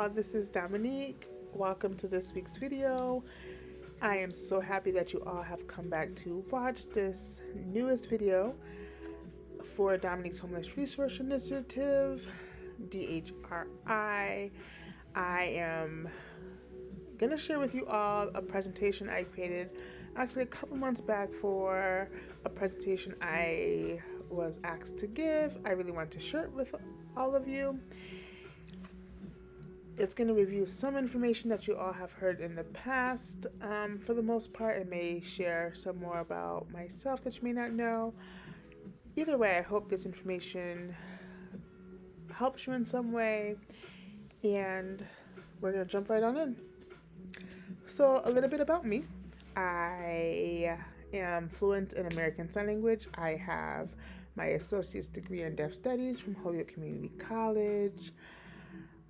y'all, this is Dominique. Welcome to this week's video. I am so happy that you all have come back to watch this newest video for Dominique's Homeless Resource Initiative, DHRI. I am going to share with you all a presentation I created actually a couple months back for a presentation I was asked to give. I really want to share it with all of you. It's going to review some information that you all have heard in the past. For the most part, it may share some more about myself that you may not know. Either way, I hope this information helps you in some way, and we're going to jump right on in. So, a little bit about me. I am fluent in American Sign Language. I have my associate's degree in deaf studies from Holyoke Community College.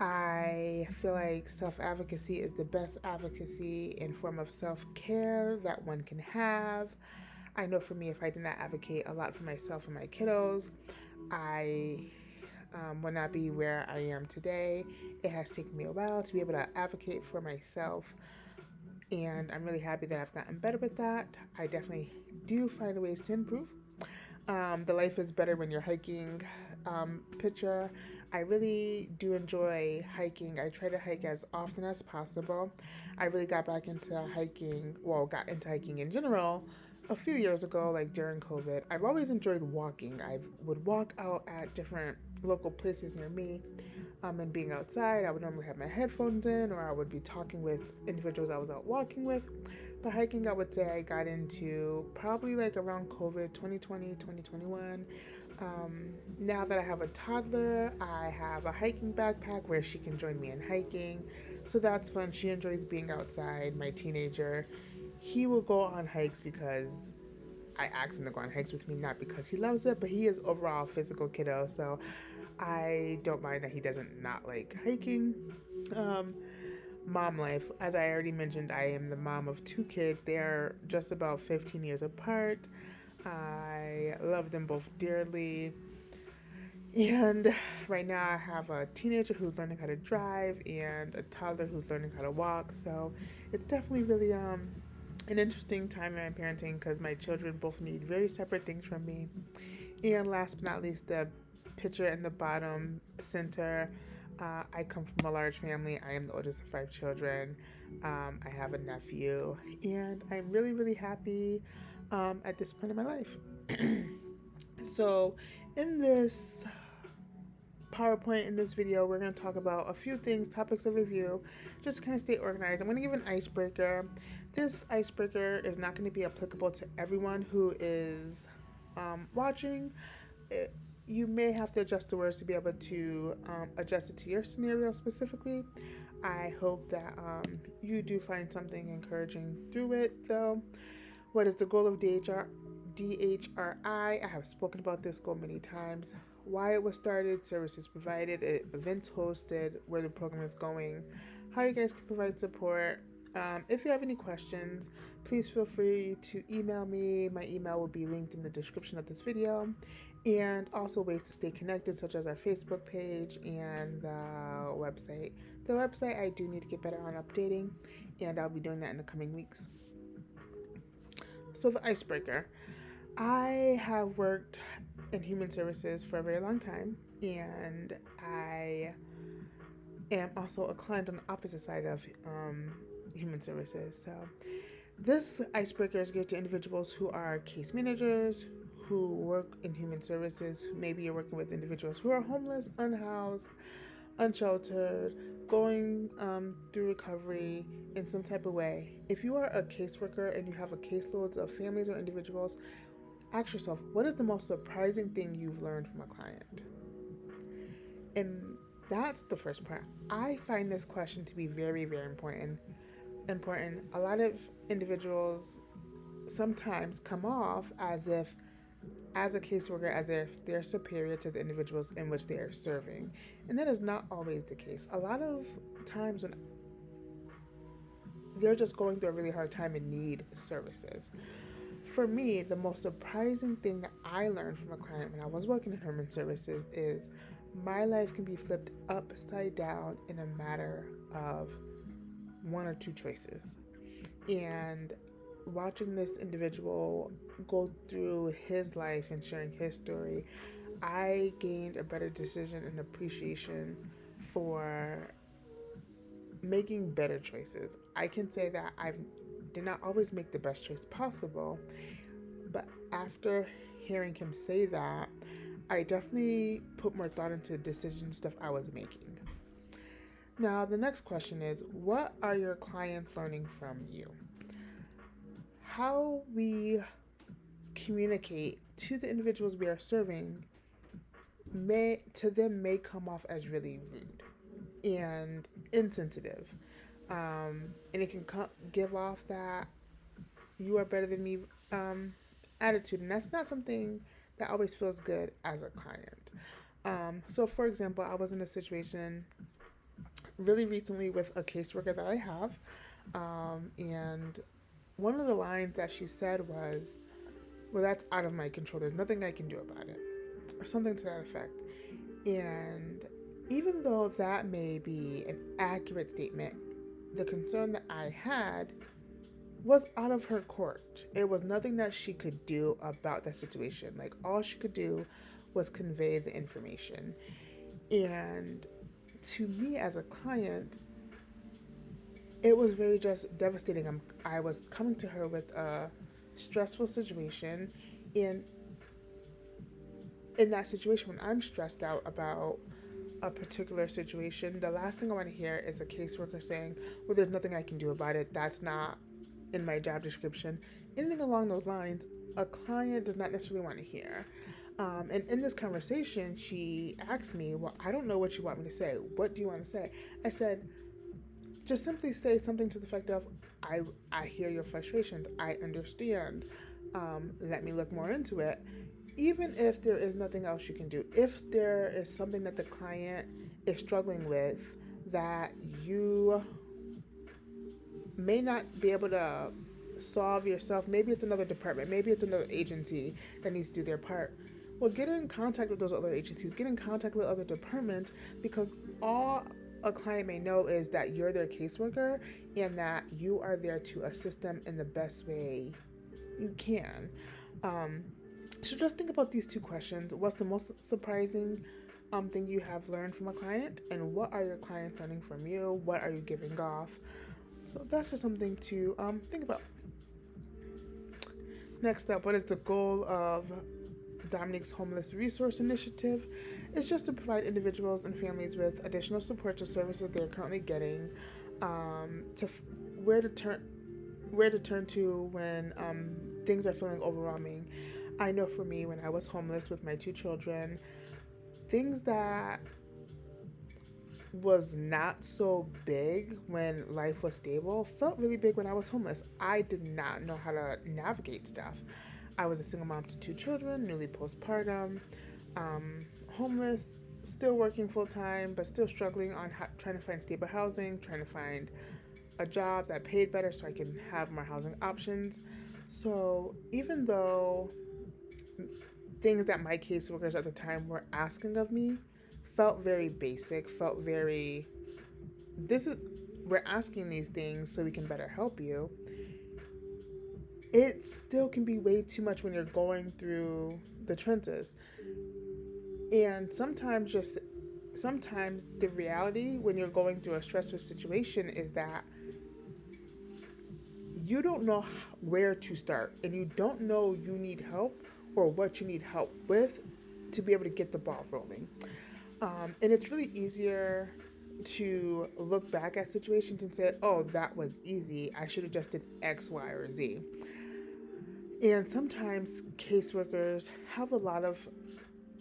I feel like self-advocacy is the best advocacy and form of self-care that one can have. I know for me, if I did not advocate a lot for myself and my kiddos, I would not be where I am today. It has taken me a while to be able to advocate for myself, and I'm really happy that I've gotten better with that. I definitely do find ways to improve. The life is better when you're hiking picture. I really do enjoy hiking. I try to hike as often as possible. I really got into hiking in general a few years ago, like during COVID. I've always enjoyed walking. I would walk out at different local places near me, and being outside. I would normally have my headphones in, or I would be talking with individuals I was out walking with. But hiking, I would say I got into probably like around COVID, 2020, 2021. Now that I have a toddler, I have a hiking backpack where she can join me in hiking. So that's fun. She enjoys being outside. My teenager, he will go on hikes because I asked him to go on hikes with me, not because he loves it, but he is overall a physical kiddo. So I don't mind that he doesn't not like hiking. Mom life. As I already mentioned, I am the mom of 2 kids. They are just about 15 years apart. I love them both dearly. And right now I have a teenager who's learning how to drive and a toddler who's learning how to walk. So it's definitely really an interesting time in parenting because my children both need very separate things from me. And last but not least, the picture in the bottom center. I come from a large family. I am the oldest of 5 children. I have a nephew, and I'm really, really happy at this point in my life. So, in this PowerPoint, in this video, we're going to talk about a few things, topics of review, just to kind of stay organized. I'm going to give an icebreaker. This icebreaker is not going to be applicable to everyone who is watching. You may have to adjust the words to be able to adjust it to your scenario specifically. I hope that you do find something encouraging through it, though. What is the goal of DHRI? I have spoken about this goal many times. Why it was started, services provided, events hosted, where the program is going, how you guys can provide support. If you have any questions, please feel free to email me. My email will be linked in the description of this video. And also ways to stay connected, such as our Facebook page and the website. The website I do need to get better on updating, and I'll be doing that in the coming weeks. So the icebreaker. I have worked in human services for a very long time, and I am also a client on the opposite side of human services. So this icebreaker is geared to individuals who are case managers, who work in human services. Maybe you're working with individuals who are homeless, unhoused, unsheltered, going through recovery in some type of way. If you are a caseworker and you have a caseload of families or individuals, ask yourself, what is the most surprising thing you've learned from a client? And that's the first part. I find this question to be very, very important. A lot of individuals sometimes come off as if, as a caseworker, as if they're superior to the individuals in which they are serving. And that is not always the case. A lot of times when they're just going through a really hard time and need services. For me, the most surprising thing that I learned from a client when I was working in human services is my life can be flipped upside down in a matter of one or two choices. And watching this individual go through his life and sharing his story, I gained a better decision and appreciation for making better choices. I can say that I did not always make the best choice possible, but after hearing him say that, I definitely put more thought into decision stuff I was making. Now, the next question is, what are your clients learning from you? How we communicate to the individuals we are serving may come off as really rude and insensitive. And it can give off that you are better than me attitude, and that's not something that always feels good as a client. So, for example, I was in a situation really recently with a caseworker that I have, and one of the lines that she said was, "Well, that's out of my control. There's nothing I can do about it," or something to that effect. And even though that may be an accurate statement, the concern that I had was out of her court. It was nothing that she could do about that situation. Like, all she could do was convey the information. And to me as a client, it was very just devastating. I was coming to her with a stressful situation, and in that situation, when I'm stressed out about a particular situation, the last thing I want to hear is a caseworker saying, "Well, there's nothing I can do about it. That's not in my job description." Anything along those lines, a client does not necessarily want to hear. And in this conversation, she asked me, "Well, I don't know what you want me to say. What do you want to say?" I said, "Just simply say something to the effect of, I hear your frustrations. I understand. Let me look more into it." Even if there is nothing else you can do, if there is something that the client is struggling with that you may not be able to solve yourself, maybe it's another department, maybe it's another agency that needs to do their part. Well, get in contact with those other agencies, get in contact with other departments, because all a client may know is that you're their caseworker and that you are there to assist them in the best way you can. Um, so just think about these two questions. What's the most surprising thing you have learned from a client? And what are your clients learning from you? What are you giving off? So that's just something to think about. Next up, what is the goal of Dominique's Homeless Resource Initiative? It's just to provide individuals and families with additional support to services they're currently getting, to where to turn to when things are feeling overwhelming. I know for me, when I was homeless with my two children, things that was not so big when life was stable felt really big when I was homeless. I did not know how to navigate stuff. I was a single mom to two children, newly postpartum, homeless, still working full time, but still struggling on trying to find stable housing, trying to find a job that paid better so I can have more housing options. So even though things that my caseworkers at the time were asking of me felt very basic, felt very, this is, we're asking these things so we can better help you, it still can be way too much when you're going through the trenches. And sometimes the reality when you're going through a stressful situation is that you don't know where to start, and you don't know you need help or what you need help with to be able to get the ball rolling. And it's really easier to look back at situations and say, "Oh, that was easy. I should have just did X, Y, or Z." And sometimes caseworkers have a lot of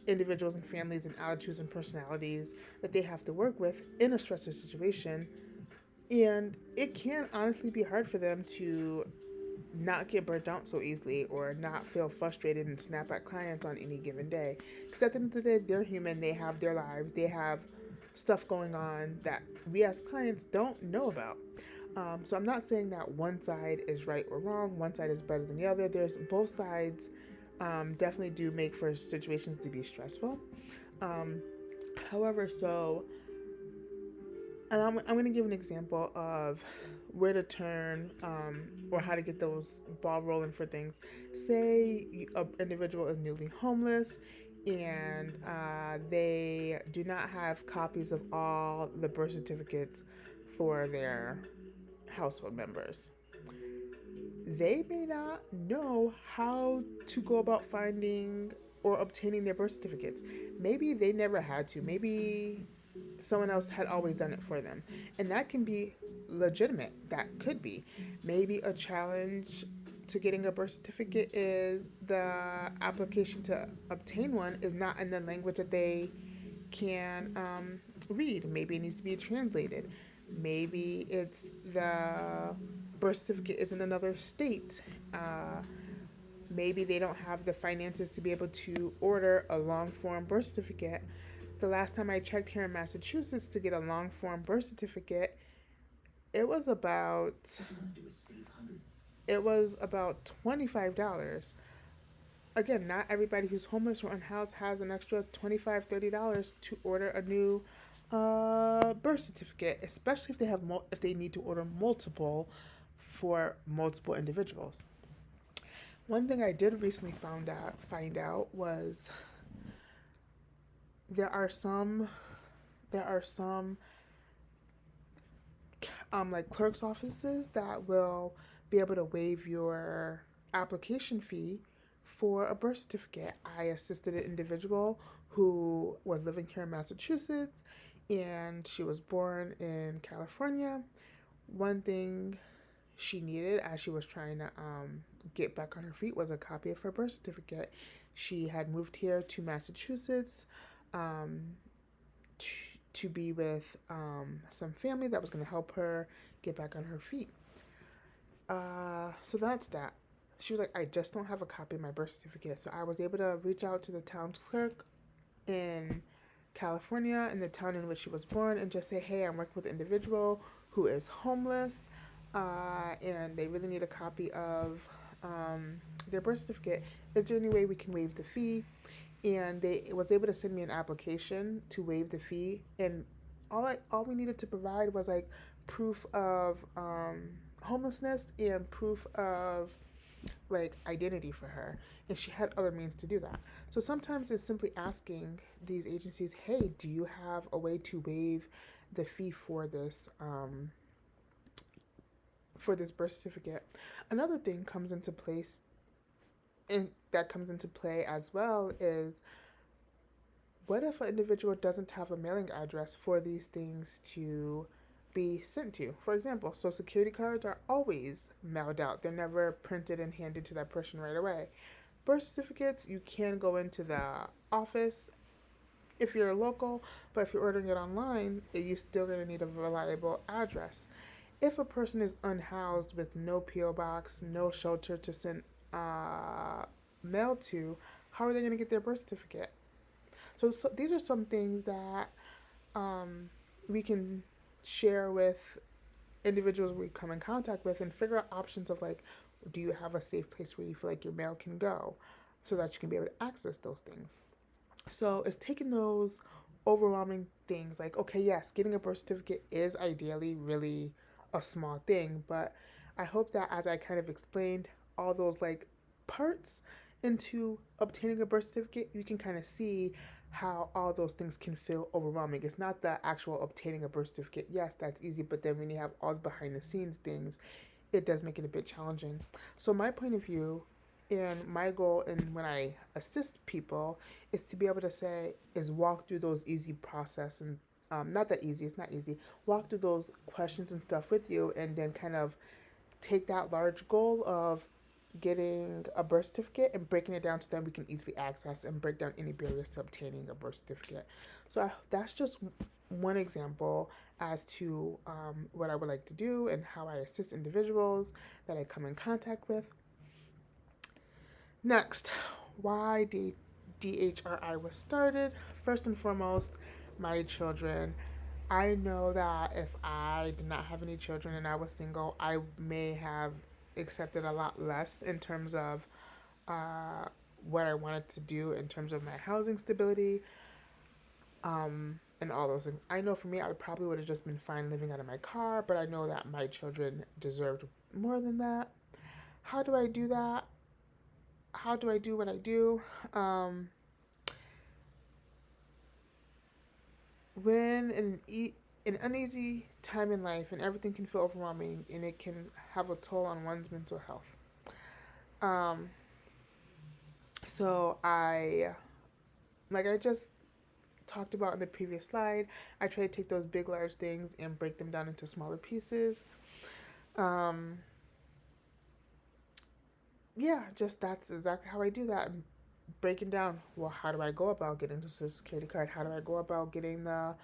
individuals and families and attitudes and personalities that they have to work with in a stressful situation. And it can honestly be hard for them to not get burnt out so easily or not feel frustrated and snap at clients on any given day. Because at the end of the day, they're human, they have their lives, they have stuff going on that we as clients don't know about. So I'm not saying that one side is right or wrong, one side is better than the other. There's both sides definitely do make for situations to be stressful. Um, However, and I'm going to give an example of where to turn or how to get those ball rolling for things. Say an individual is newly homeless and they do not have copies of all the birth certificates for their household members. They may not know how to go about finding or obtaining their birth certificates. Maybe they never had to. Maybe someone else had always done it for them. And that can be legitimate. That could be. Maybe a challenge to getting a birth certificate is the application to obtain one is not in the language that they can read. Maybe it needs to be translated. Maybe it's the birth certificate is in another state. Uh, Maybe they don't have the finances to be able to order a long form birth certificate. The last time I checked here in Massachusetts to get a long form birth certificate, it was about $25. Again, not everybody who's homeless or unhoused has an extra $25-$30 to order a new birth certificate, especially if they have if they need to order multiple for multiple individuals. One thing I did recently find out was there are some there are some like clerk's offices that will be able to waive your application fee for a birth certificate. I assisted an individual who was living here in Massachusetts and she was born in California. One thing she needed as she was trying to get back on her feet was a copy of her birth certificate. She had moved here to Massachusetts um, to be with some family that was going to help her get back on her feet. So that's that. She was like, I just don't have a copy of my birth certificate. So I was able to reach out to the town clerk in California, in the town in which she was born, and just say, hey, I'm working with an individual who is homeless and they really need a copy of their birth certificate. Is there any way we can waive the fee? And they was able to send me an application to waive the fee, and all we needed to provide was like proof of homelessness and proof of like identity for her, and she had other means to do that. So sometimes it's simply asking these agencies, hey, do you have a way to waive the fee for this birth certificate? Another thing comes into place and that comes into play as well is what if an individual doesn't have a mailing address for these things to be sent to? For example, social security cards are always mailed out. They're never printed and handed to that person right away. Birth certificates, you can go into the office if you're local, but if you're ordering it online, you're still going to need a reliable address. If a person is unhoused with no P.O. box, no shelter to send mail to, how are they going to get their birth certificate? So these are some things that um, we can share with individuals we come in contact with and figure out options of like, do you have a safe place where you feel like your mail can go so that you can be able to access those things? So it's taking those overwhelming things like, okay, yes, getting a birth certificate is ideally really a small thing, but I hope that as I kind of explained all those like parts into obtaining a birth certificate, you can kind of see how all those things can feel overwhelming. It's not the actual obtaining a birth certificate. Yes, that's easy, but then when you have all the behind the scenes things, it does make it a bit challenging. So my point of view and my goal and when I assist people is to be able to say is walk through those easy process and not that easy, it's not easy. Walk through those questions and stuff with you and then kind of take that large goal of getting a birth certificate and breaking it down to them we can easily access and break down any barriers to obtaining a birth certificate. That's just one example as to what I would like to do and how I assist individuals that I come in contact with. Next, why DHRI was started. First and foremost, my children. I know that if I did not have any children and I was single, I may have accepted a lot less in terms of uh, what I wanted to do in terms of my housing stability. and all those things. I know for me, I probably would have just been fine living out of my car, but I know that my children deserved more than that. How do I do that? How do I do what I do? Um, when an uneasy time in life and everything can feel overwhelming and it can have a toll on one's mental health. Um, so like I just talked about in the previous slide, I try to take those big, large things and break them down into smaller pieces. Um, yeah, just that's exactly how I do that. Breaking down, well, how do I go about getting the Social Security card? How do I go about getting the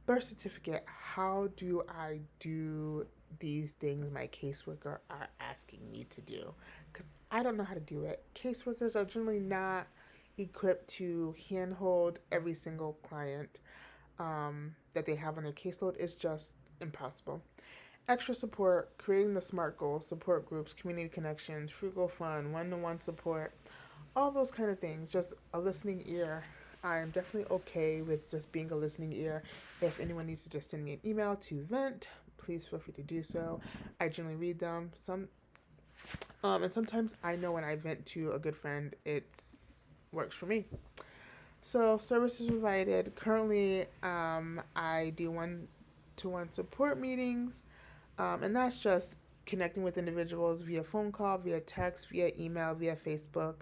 birth certificate? How do I do these things my caseworker are asking me to do? Because I don't know how to do it. Caseworkers are generally not equipped to handhold every single client that they have on their caseload. Is just impossible. Extra support, creating the SMART goals, support groups, community connections, frugal fun, one-to-one support, all those kind of things. Just a listening ear. I'm definitely okay with just being a listening ear. If anyone needs to just send me an email to vent, please feel free to do so. I generally read them. And sometimes I know when I vent to a good friend, it works for me. So services provided. Currently, I do one-to-one support meetings, and that's just connecting with individuals via phone call, via text, via email, via Facebook,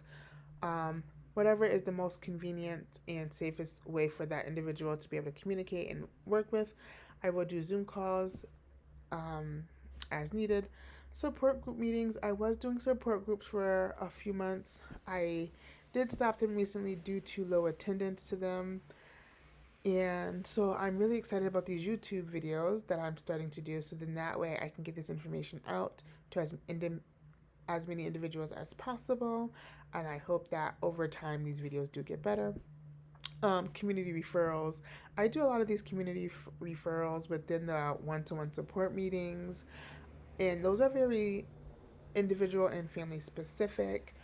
um, whatever is the most convenient and safest way for that individual to be able to communicate and work with. I will do Zoom calls um, as needed. Support group meetings. I was doing support groups for a few months. I did stop them recently due to low attendance to them. And so I'm really excited about these YouTube videos that I'm starting to do. So then that way I can get this information out to as many individuals as possible. And I hope that over time these videos do get better. Community referrals. I do a lot of these community referrals within the one-to-one support meetings, and those are very individual and family specific.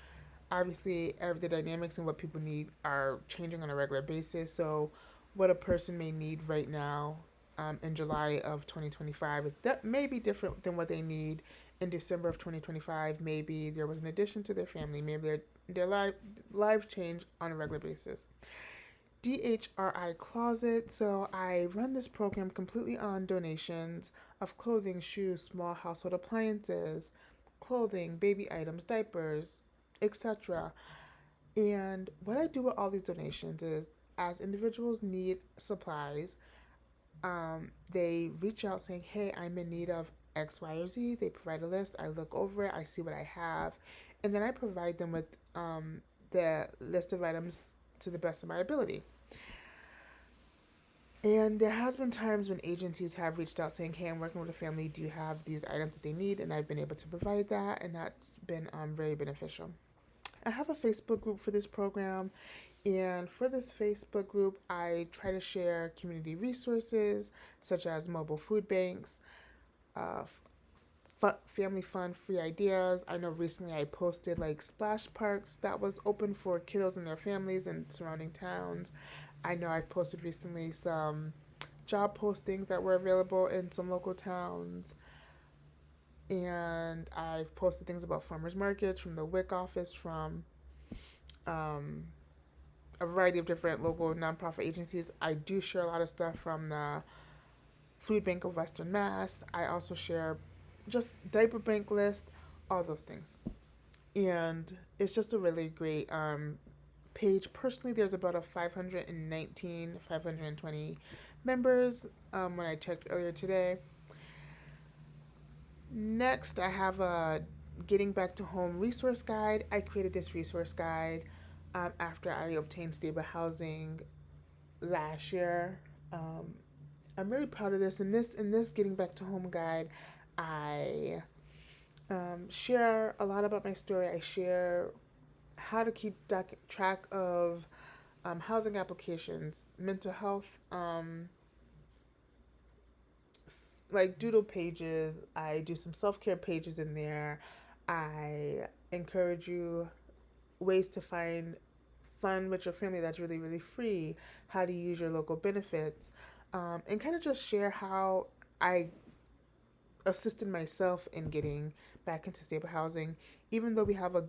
Obviously, the dynamics and what people need are changing on a regular basis. So, what a person may need right now in July of 2025 is that may be different than what they need in December of 2025. Maybe there was an addition to their family. Maybe their life change on a regular basis. DHRI Closet. So I run this program completely on donations of clothing, shoes, small household appliances, clothing, baby items, diapers, etc. And what I do with all these donations is as individuals need supplies, they reach out saying, hey, I'm in need of X, Y, or Z. They provide a list. I look over it. I see what I have. And then I provide them with the list of items to the best of my ability. And there has been times when agencies have reached out saying, hey, I'm working with a family. Do you have these items that they need? And I've been able to provide that. And that's been very beneficial. I have a Facebook group for this program. And for this Facebook group, I try to share community resources such as mobile food banks, uh, family fun, free ideas. I know recently I posted like splash parks that was open for kiddos and their families in surrounding towns. I know I've posted recently some job postings that were available in some local towns. And I've posted things about farmers markets from the WIC office, from um, a variety of different local nonprofit agencies. I do share a lot of stuff from the Food Bank of Western Mass. I also share just diaper bank list, all those things. And it's just a really great page. Personally, there's about a 519, 520 members when I checked earlier today. Next, I have a Getting Back to Home resource guide. I created this resource guide after I obtained stable housing last year. Um, I'm really proud of this. In this Getting Back to Home guide, I share a lot about my story. I share how to keep track of housing applications, mental health, like doodle pages. I do some self care pages in there. I encourage you ways to find fun with your family that's really, really free, how to use your local benefits, and kind of just share how I assisted myself in getting back into stable housing, even though we have a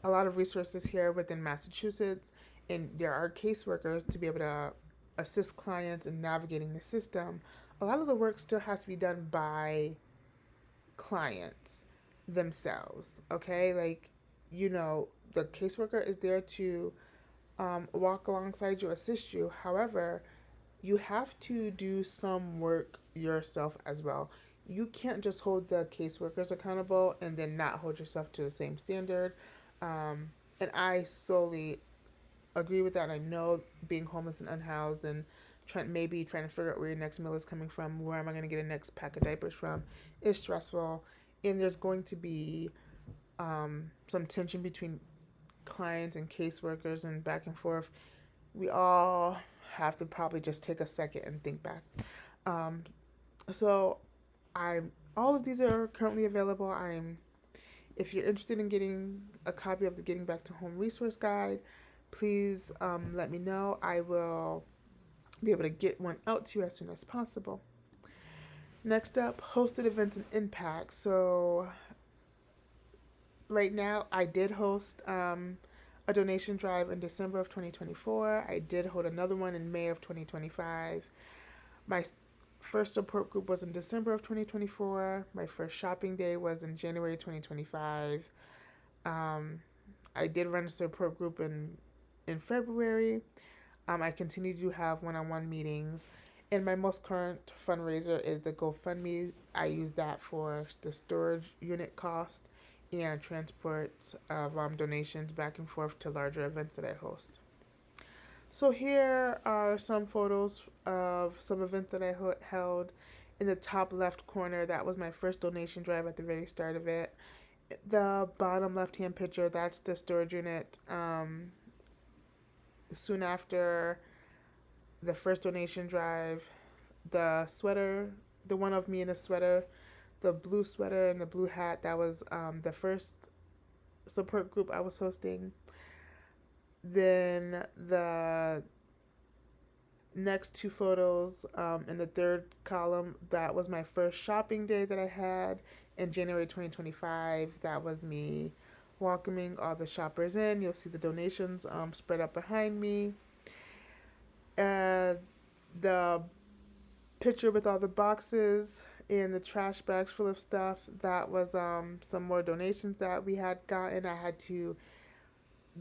lot of resources here within Massachusetts, and there are caseworkers to be able to assist clients in navigating the system. A lot of the work still has to be done by clients themselves. Okay, like, the caseworker is there to walk alongside you, assist you. However, you have to do some work yourself as well. You can't just hold the caseworkers accountable and then not hold yourself to the same standard. And I solely agree with that. I know being homeless and unhoused and trying to figure out where your next meal is coming from, where am I going to get a next pack of diapers from, is stressful. And there's going to be some tension between clients and caseworkers and back and forth. We all have to probably just take a second and think back. Um, so I'm all of these are currently available. If you're interested in getting a copy of the Getting Back to Home resource guide, please let me know. I will be able to get one out to you as soon as possible. Next up, hosted events and impact. So right now, I did host a donation drive in December of 2024. I did hold another one in May of 2025. My first support group was in December of 2024. My first shopping day was in January 2025. I did run a support group in February. I continue to have one-on-one meetings. And my most current fundraiser is the GoFundMe. I use that for the storage unit cost and transport of donations back and forth to larger events that I host. So here are some photos of some events that I held. In the top left corner, that was my first donation drive at the very start of it. The bottom left-hand picture, that's the storage unit. Soon after the first donation drive, the sweater, the one of me in a sweater, the blue sweater and the blue hat, that was the first support group I was hosting. Then the next two photos in the third column, that was my first shopping day that I had in January 2025. That was me welcoming all the shoppers in. You'll see the donations spread up behind me. The picture with all the boxes and the trash bags full of stuff, that was some more donations that we had gotten. I had to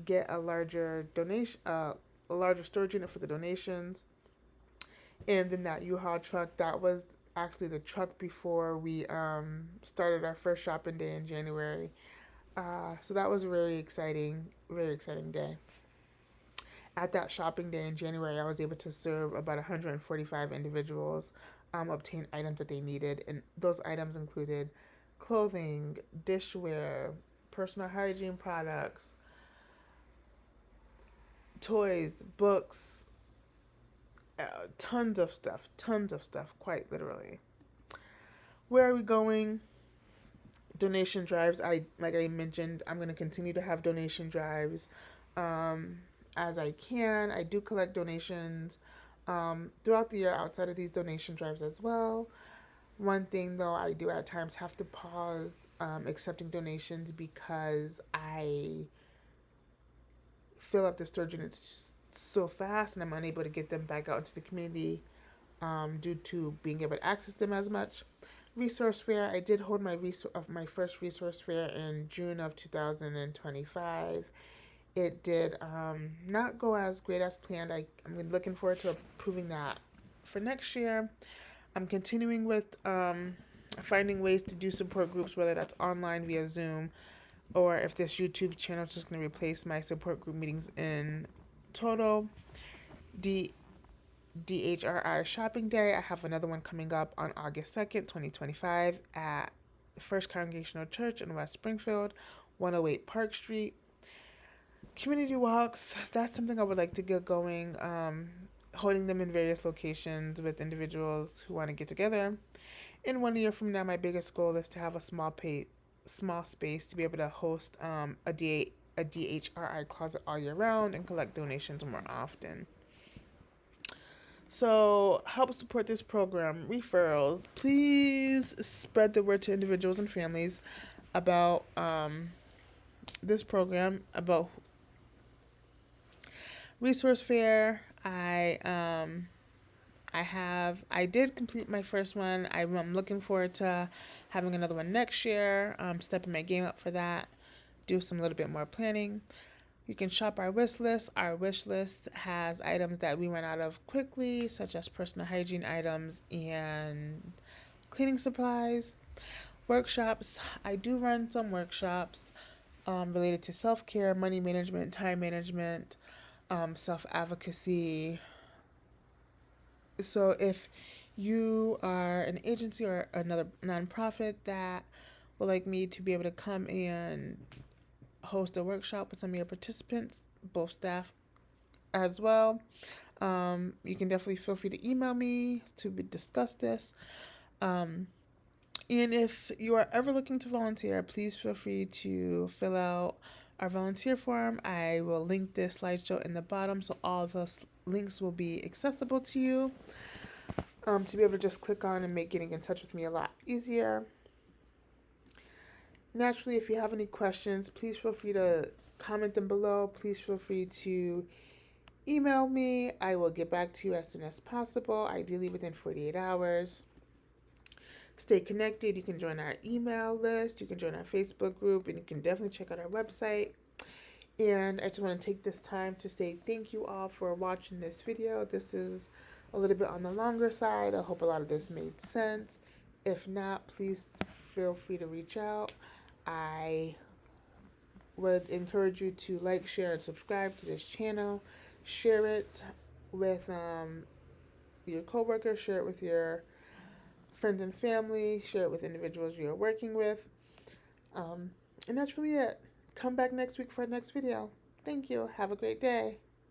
get a larger storage unit for the donations. And then that U-Haul truck, that was actually the truck before we started our first shopping day in January. So that was a very exciting day. At that shopping day in January, I was able to serve about 145 individuals, obtain items that they needed. And those items included clothing, dishware, personal hygiene products, toys, books, tons of stuff, quite literally. Where are we going? Donation drives. Like I mentioned, I'm going to continue to have donation drives as I can. I do collect donations throughout the year outside of these donation drives as well. One thing though, I do at times have to pause accepting donations because I fill up the storage units so fast and I'm unable to get them back out into the community due to being able to access them as much. Resource fair. I did hold my first resource fair in June of 2025. It did not go as great as planned. I'm looking forward to improving that for next year. I'm continuing with finding ways to do support groups, whether that's online via Zoom or if this YouTube channel is just going to replace my support group meetings in total. DHRI Shopping Day. I have another one coming up on August 2nd, 2025 at the First Congregational Church in West Springfield, 108 Park Street. Community walks, that's something I would like to get going, holding them in various locations with individuals who want to get together. In 1 year from now, my biggest goal is to have a small small space to be able to host a DHRI closet all year round and collect donations more often. So, help support this program, referrals. Please spread the word to individuals and families about this program, about resource fair. I did complete my first one. I'm looking forward to having another one next year. Stepping my game up for that. Do some little bit more planning. You can shop our wish list. Our wish list has items that we run out of quickly, such as personal hygiene items and cleaning supplies. Workshops. I do run some workshops related to self care, money management, time management, self advocacy. So if you are an agency or another nonprofit that would like me to be able to come and host a workshop with some of your participants, both staff as well, you can definitely feel free to email me to discuss this. And if you are ever looking to volunteer, please feel free to fill out our volunteer form. I will link this slideshow in the bottom so all the links will be accessible to you, to be able to just click on and make getting in touch with me a lot easier. Naturally, if you have any questions, please feel free to comment them below. Please feel free to email me. I will get back to you as soon as possible, ideally within 48 hours. Stay connected. You can join our email list. You can join our Facebook group, and you can definitely check out our website. And I just want to take this time to say thank you all for watching this video. This is a little bit on the longer side. I hope a lot of this made sense. If not, please feel free to reach out. I would encourage you to like, share, and subscribe to this channel. Share it with your coworkers. Share it with your friends and family. Share it with individuals you're working with. And that's really it. Come back next week for our next video. Thank you. Have a great day.